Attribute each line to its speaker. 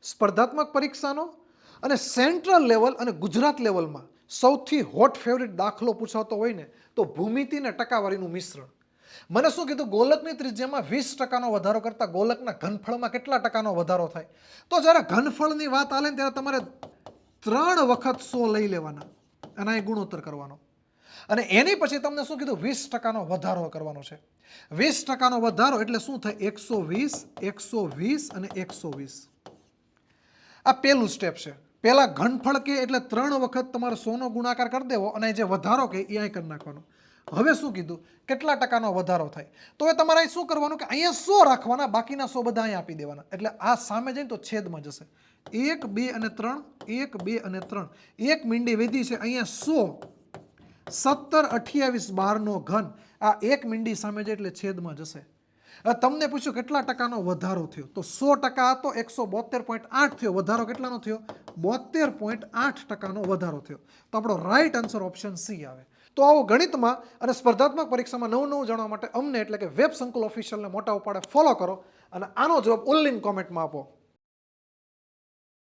Speaker 1: સ્પર્ધાત્મક પરીક્ષાનો અને સેન્ટ્રલ લેવલ અને ગુજરાત લેવલમાં સૌથી હોટ ફેવરિટ દાખલો પૂછાતો હોય ને તો ભૂમિતિ અને ટકાવારીનું મિશ્રણ. મને શું કીધું, ગોલકની ત્રિજ્યામાં 20% વધારો કરતા ગોલકના ઘનફળમાં કેટલા ટકાનો વધારો થાય? તો જ્યારે ઘનફળની વાત આવે ને ત્યારે તમારે 3 વખત 100 લઈ લેવાના અને અહીં ગુણોત્તર કરવાનો. અને એની પછી તમને શું કીધું, 20% વધારો કરવાનો છે. 20% વધારો એટલે શું થાય? 120, 120 અને 120. આ પહેલું સ્ટેપ છે. પહેલા ઘનફળ કે એટલે 3 વખત તમારે 100નો ગુણાકાર કરી દેવો અને જે વધારો કે એ અહીં કરી નાખવાનો. હવે શું કીધું, કેટલા ટકાનો વધારો થાય? તો એ તમારે શું કરવાનું કે અહીંયા 100 રાખવાના, બાકીના 100 બધા અહીંયા આપી દેવાના. એટલે આ સામે જઈને તો છેદમાં જશે. 1, 2 અને 3, 1, 2 અને 3. એક મીંડી વધી છે અહીંયા 100, 17, 28, 12નો ઘન. આ એક મીંડી સામે જાય એટલે છેદમાં જશે. હવે તમને પૂછ્યું કેટલા ટકાનો વધારો થયો, તો 100% હતો, 172.8 થયો. વધારો કેટલાનો થયો? 72.8% વધારો થયો. તો આપણો રાઈટ આન્સર ઓપ્શન સી આવે. તો આવો ગણિતમાં અને સ્પર્ધાત્મક પરીક્ષામાં નવું જાણવા માટે અમને એટલે કે વેબ સંકુલ ઓફિશિયલને મોટા ઉપાડે ફોલો કરો અને આનો જવાબ ઓનલાઈન કોમેન્ટમાં આપો.